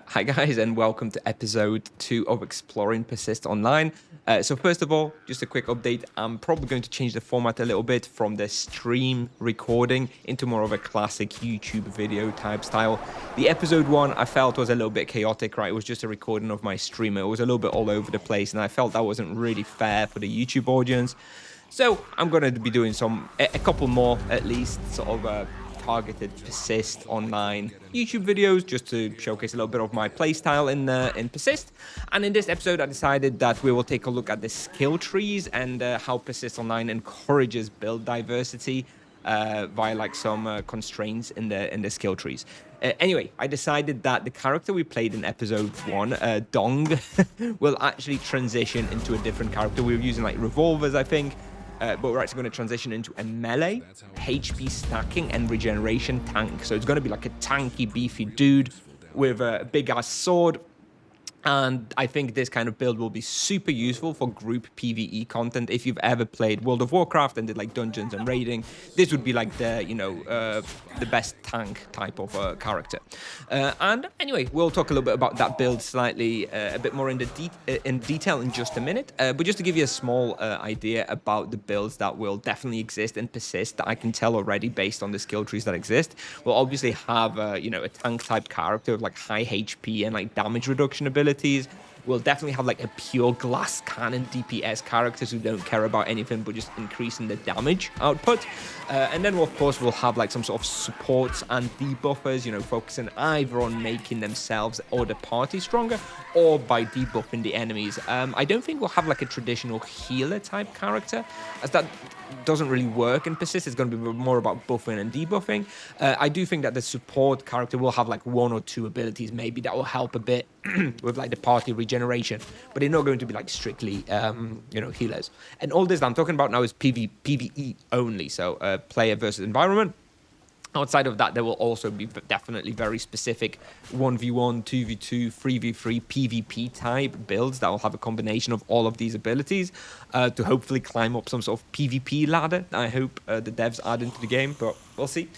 Hi guys, and welcome to episode 2 of Exploring Persist Online. So first of all, just a quick update. I'm probably going to change the format a little bit from the stream recording into more of a classic YouTube video type style. The episode 1 I felt was a little bit chaotic, right? It was just a recording of my streamer. It was a little bit all over the place, and I felt that wasn't really fair for the YouTube audience. So I'm going to be doing a couple more at least, sort of targeted Persist online YouTube videos just to showcase a little bit of my playstyle in Persist. And in this episode, I decided that we will take a look at the skill trees and how Persist Online encourages build diversity via like some constraints in the skill trees. Anyway, I decided that the character we played in episode 1, Dong, will actually transition into a different character. We were using like revolvers, I think. But we're actually going to transition into a melee, HP stacking, and regeneration tank. So it's going to be like a tanky, beefy dude with a big-ass sword. And I think this kind of build will be super useful for group PvE content. If you've ever played World of Warcraft and did like dungeons and raiding, this would be like the best tank type of character. And anyway, we'll talk a little bit about that build slightly a bit more in detail in just a minute. But just to give you a small idea about the builds that will definitely exist and persist, that I can tell already based on the skill trees that exist. We'll obviously have a tank type character with like high HP and like damage reduction ability. We'll definitely have like a pure glass cannon DPS characters who don't care about anything but just increasing the damage output. And then of course we'll have like some sort of supports and debuffers, focusing either on making themselves or the party stronger or by debuffing the enemies. I don't think we'll have like a traditional healer type character, as that doesn't really work in Persist. It's going to be more about buffing and debuffing. I do think that the support character will have like one or two abilities maybe that will help a bit with like the party regeneration, but they're not going to be like strictly healers. And all this that I'm talking about now is PvE only, so player versus environment. Outside of that, there will also be definitely very specific 1v1, 2v2, 3v3 PvP type builds that will have a combination of all of these abilities to hopefully climb up some sort of PvP ladder. I hope the devs add into the game, but we'll see.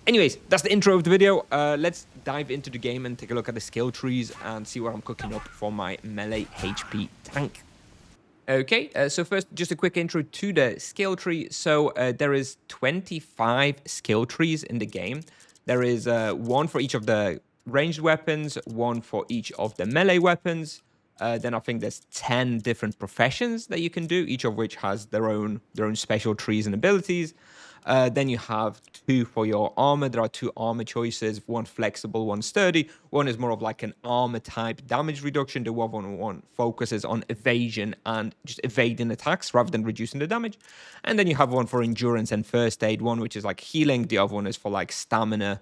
Anyways, that's the intro of the video. Let's dive into the game and take a look at the skill trees and see what I'm cooking up for my melee HP tank. Okay, so first, just a quick intro to the skill tree. So there is 25 skill trees in the game. There is one for each of the ranged weapons, one for each of the melee weapons. Then I think there's 10 different professions that you can do, each of which has their own special trees and abilities. Then you have 2 for your armor. There are 2 armor choices, one flexible, one sturdy. One is more of like an armor type damage reduction. The other one focuses on evasion and just evading attacks rather than reducing the damage. And then you have one for endurance and first aid, one which is like healing. The other one is for like stamina,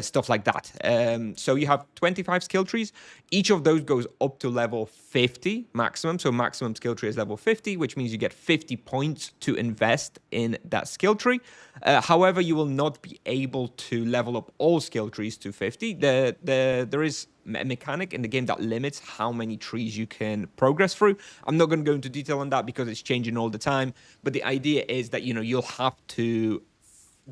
stuff like that. So you have 25 skill trees. Each of those goes up to level 50 maximum. So maximum skill tree is level 50, which means you get 50 points to invest in that skill tree. However, you will not be able to level up all skill trees to 50. There is a mechanic in the game that limits how many trees you can progress through. I'm not going to go into detail on that because it's changing all the time. But the idea is that, you'll have to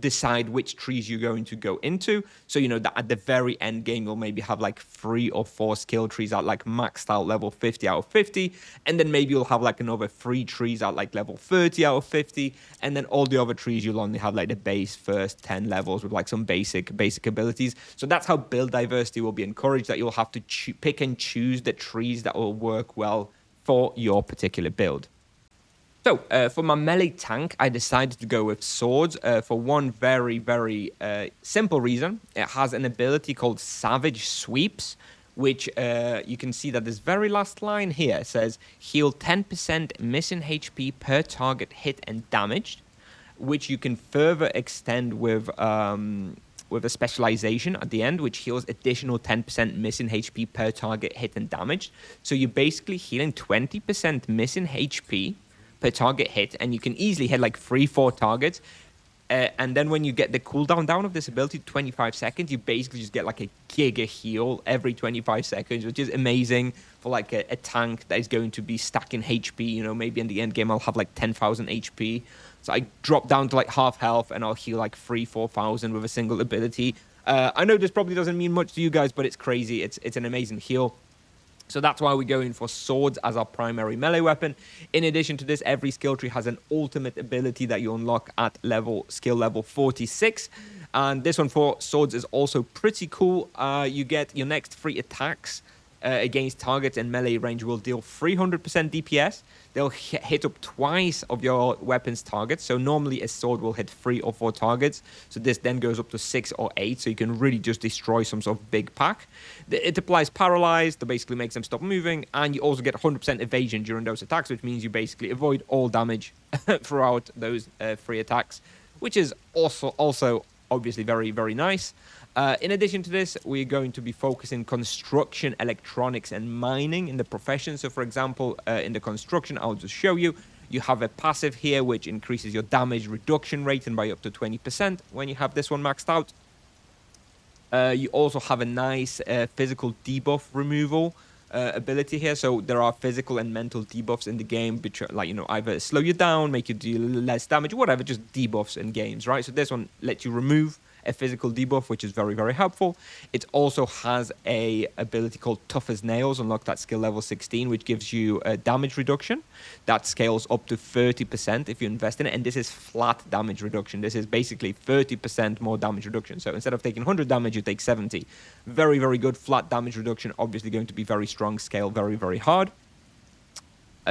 decide which trees you're going to go into. So, that at the very end game, you'll maybe have like 3 or 4 skill trees at like maxed out level 50 out of 50. And then maybe you'll have like another 3 trees at like level 30 out of 50. And then all the other trees, you'll only have like the base first 10 levels with like some basic abilities. So that's how build diversity will be encouraged, that you'll have to pick and choose the trees that will work well for your particular build. So, for my melee tank, I decided to go with swords for one very, very simple reason. It has an ability called Savage Sweeps, which you can see that this very last line here says, heal 10% missing HP per target hit and damaged, which you can further extend with a specialization at the end, which heals additional 10% missing HP per target hit and damaged. So you're basically healing 20% missing HP per target hit, and you can easily hit like 3-4 targets. And then when you get the cooldown down of this ability, 25 seconds, you basically just get like a giga heal every 25 seconds, which is amazing for like a tank that is going to be stacking HP. Maybe in the end game I'll have like 10,000 HP. So I drop down to like half health and I'll heal like 3,000-4,000 with a single ability. I know this probably doesn't mean much to you guys, but it's crazy. It's an amazing heal. So that's why we're going for swords as our primary melee weapon. In addition to this, every skill tree has an ultimate ability that you unlock at skill level 46. And this one for swords is also pretty cool. You get your next 3 attacks against targets in melee range will deal 300% DPS. They'll hit up twice of your weapon's targets. So normally a sword will hit 3 or 4 targets. So this then goes up to 6 or 8. So you can really just destroy some sort of big pack. It applies paralyzed. That basically makes them stop moving. And you also get 100% evasion during those attacks, which means you basically avoid all damage throughout those 3 attacks, which is also obviously very, very nice. In addition to this, we're going to be focusing construction, electronics, and mining in the profession. So, for example, in the construction, I'll just show you. You have a passive here, which increases your damage reduction rate and by up to 20% when you have this one maxed out. You also have a nice physical debuff removal ability here. So there are physical and mental debuffs in the game, which are, like, you know, either slow you down, make you deal less damage, whatever, just debuffs in games, right? So this one lets you remove a physical debuff, which is very, very helpful. It also has a ability called Tough as Nails, unlocked at skill level 16, which gives you a damage reduction that scales up to 30% if you invest in it. And this is flat damage reduction. This is basically 30% more damage reduction. So instead of taking 100 damage, you take 70. Very, very good flat damage reduction. Obviously going to be very strong, scale very, very hard.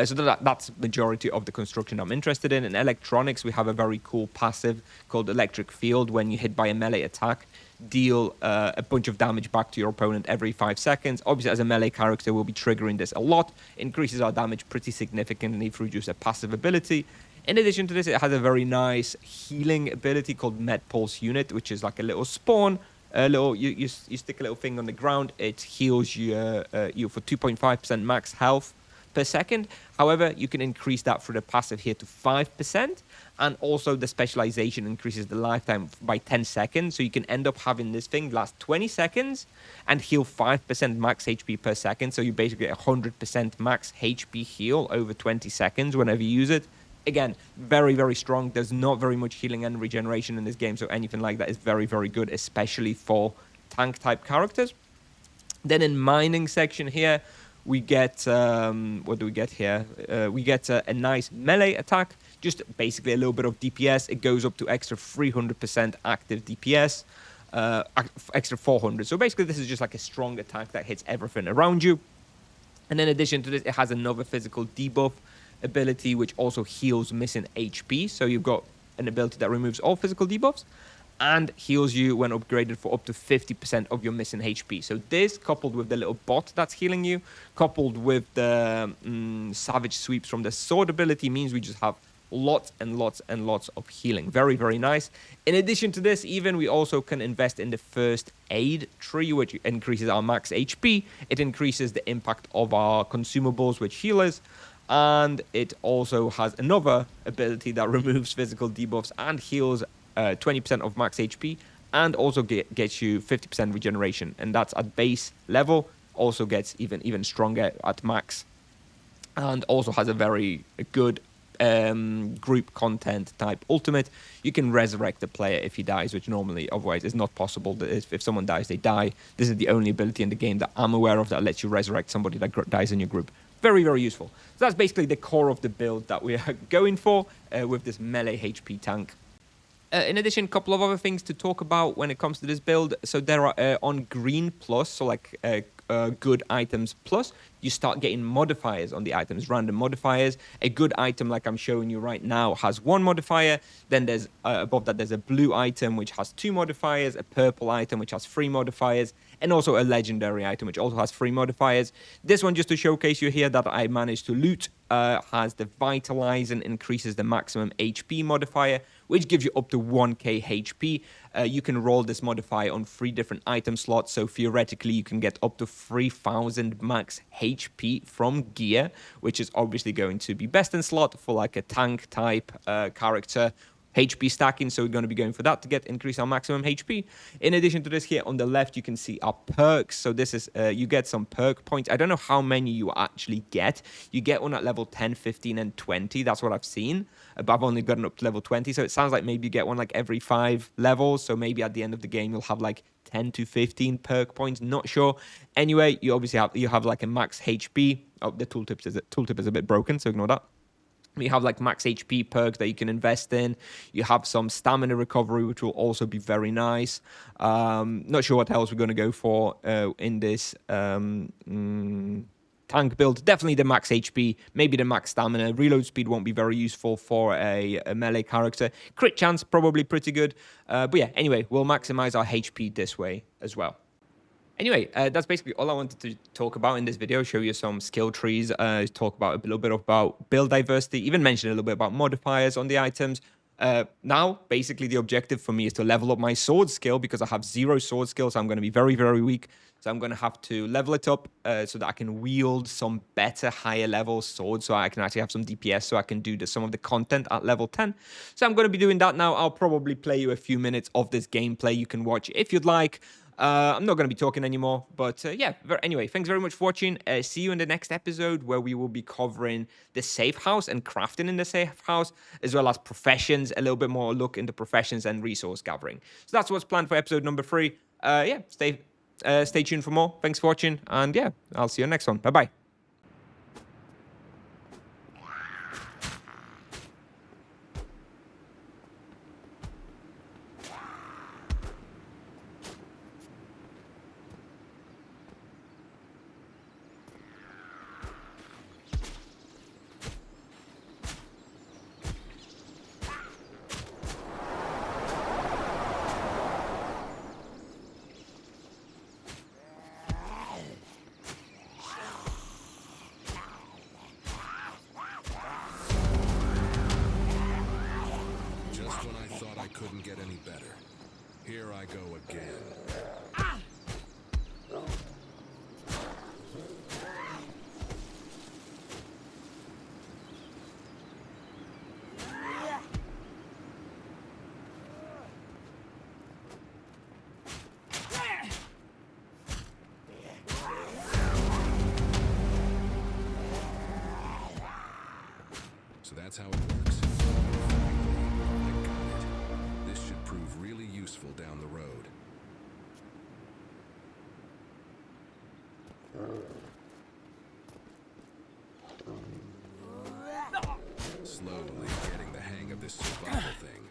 So that's majority of the construction I'm interested in. In electronics, we have a very cool passive called Electric Field. When you hit by a melee attack, deal a bunch of damage back to your opponent every 5 seconds. Obviously, as a melee character, we'll be triggering this a lot. Increases our damage pretty significantly through just a passive ability. In addition to this, it has a very nice healing ability called Med Pulse Unit, which is like a little spawn. You stick a little thing on the ground. It heals you for 2.5% max health per second. However, you can increase that through the passive here to 5%, and also the specialization increases the lifetime by 10 seconds, so you can end up having this thing last 20 seconds and heal 5% max HP per second, so you basically get 100% max HP heal over 20 seconds whenever you use it. Again, very, very strong. There's not very much healing and regeneration in this game, so anything like that is very, very good, especially for tank type characters. Then in mining section here, we get, what do we get here? We get a nice melee attack, just basically a little bit of DPS. It goes up to extra 300% active DPS, extra 400. So basically this is just like a strong attack that hits everything around you. And in addition to this, it has another physical debuff ability, which also heals missing HP. So you've got an ability that removes all physical debuffs and heals you when upgraded for up to 50% of your missing HP. So this, coupled with the little bot that's healing you, coupled with the savage sweeps from the sword ability, means we just have lots and lots and lots of healing. Very, very nice. In addition to this, even we also can invest in the first aid tree, which increases our max HP. It increases the impact of our consumables, which heal us. And it also has another ability that removes physical debuffs and heals 20% of max HP, and also gets you 50% regeneration, and that's at base level. Also gets even stronger at max, and also has a very good group content type ultimate. You can resurrect the player if he dies, which normally otherwise is not possible. If someone dies, they die. This is the only ability in the game that I'm aware of that lets you resurrect somebody that dies in your group. Very, very useful. So that's basically the core of the build that we are going for with this melee HP tank. In addition, a couple of other things to talk about when it comes to this build. So there are on green plus, so like good items plus, you start getting modifiers on the items, random modifiers. A good item like I'm showing you right now has 1 modifier. Then there's above that there's a blue item which has 2 modifiers, a purple item which has 3 modifiers, and also a legendary item which also has 3 modifiers. This one, just to showcase you here that I managed to loot, has the Vitalize and increases the maximum HP modifier, which gives you up to 1k HP. You can roll this modifier on 3 different item slots, so theoretically you can get up to 3000 max HP from gear, which is obviously going to be best in slot for like a tank type character. HP stacking, so we're going to be going for that to increase our maximum HP. In addition to this, here on the left you can see our perks. So this is you get some perk points. I don't know how many you actually get. You get one at level 10, 15 and 20. That's what I've seen, but I've only gotten up to level 20, so it sounds like maybe you get one like every 5 levels. So maybe at the end of the game you'll have like 10 to 15 perk points, not sure. Anyway, you obviously have like a max HP. Oh, the tooltip is a bit broken, so ignore that. You have like max HP perks that you can invest in. You have some stamina recovery, which will also be very nice. Not sure what else we're going to go for in this tank build. Definitely the max HP, maybe the max stamina. Reload speed won't be very useful for a melee character. Crit chance, probably pretty good. But yeah, anyway, we'll maximize our HP this way as well. Anyway, that's basically all I wanted to talk about in this video. Show you some skill trees, talk about a little bit about build diversity, even mention a little bit about modifiers on the items. Now, basically, the objective for me is to level up my sword skill because I have 0 sword skills. So I'm going to be very, very weak. So I'm going to have to level it up so that I can wield some better, higher level swords so I can actually have some DPS so I can do some of the content at level 10. So I'm going to be doing that now. I'll probably play you a few minutes of this gameplay. You can watch if you'd like. I'm not going to be talking anymore, but yeah, anyway, thanks very much for watching. See you in the next episode where we will be covering the safe house and crafting in the safe house, as well as professions, a little bit more look into professions and resource gathering. So that's what's planned for episode number 3. Yeah, stay tuned for more. Thanks for watching, and yeah, I'll see you next one. Bye-bye. Couldn't get any better. Here I go again. So that's how it works. Prove really useful down the road. Slowly getting the hang of this survival thing.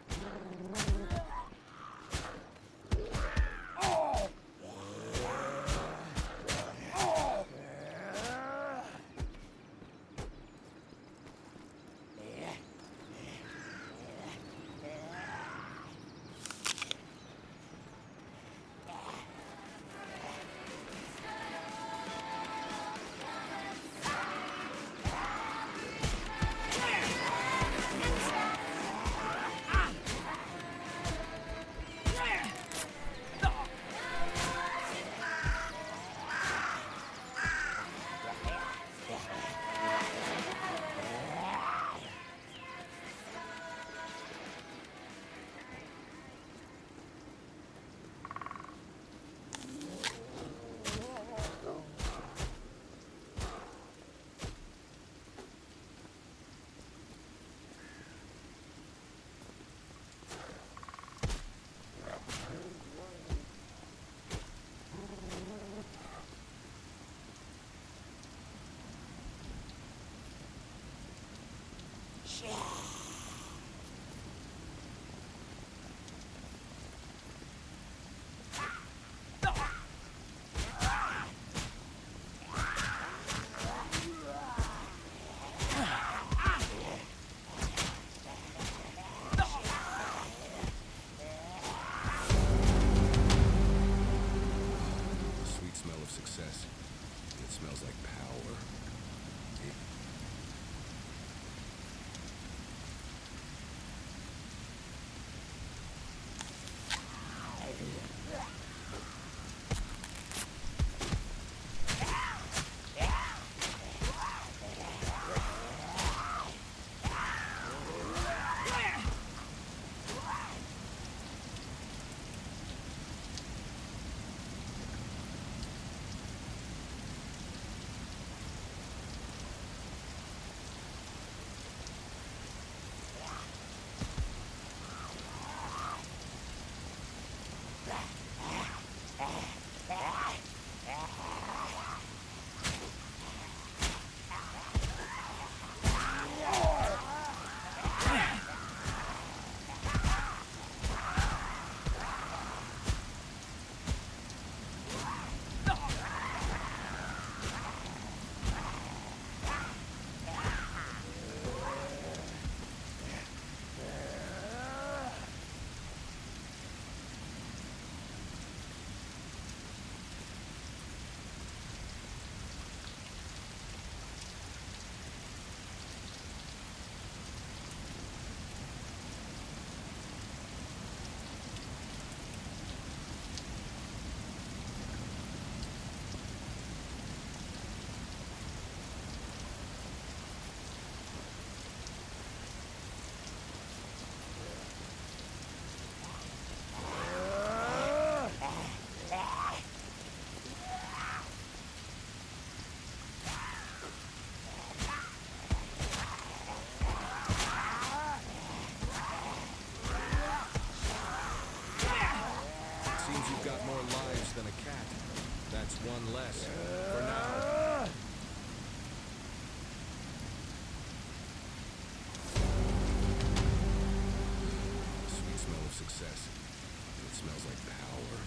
That's one less. For now. Sweet smell of success. It smells like power.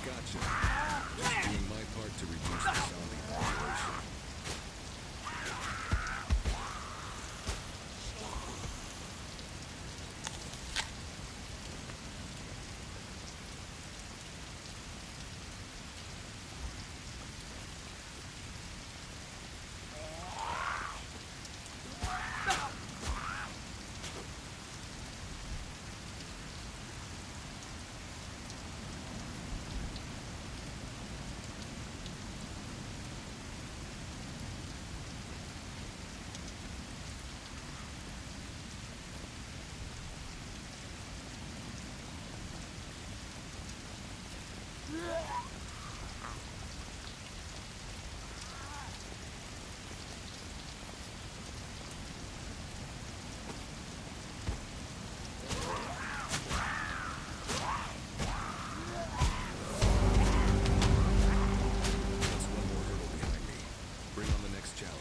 Gotcha. Just doing my part to reduce the zombie population. That's one more hurdle behind me. Bring on the next challenge.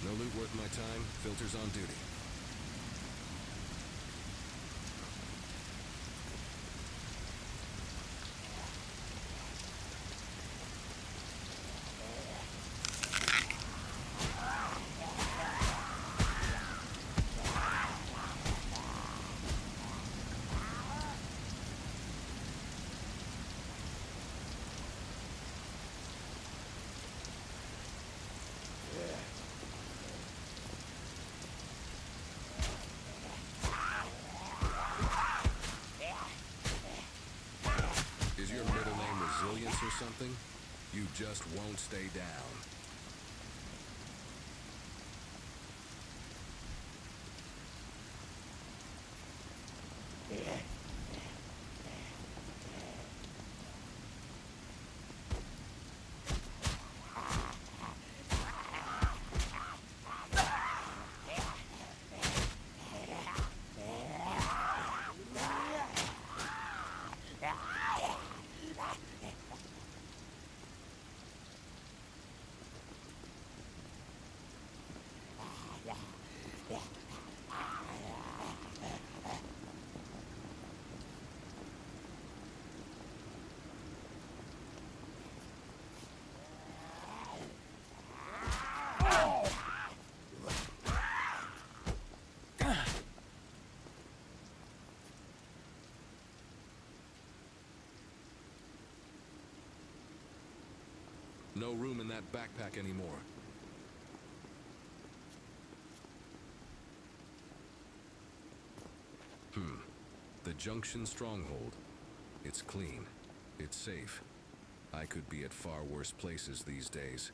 No loot worth my time. Filters on duty. Is your middle name Resilience or something? You just won't stay down. No room in that backpack anymore. The Junction Stronghold. It's clean. It's safe. I could be at far worse places these days.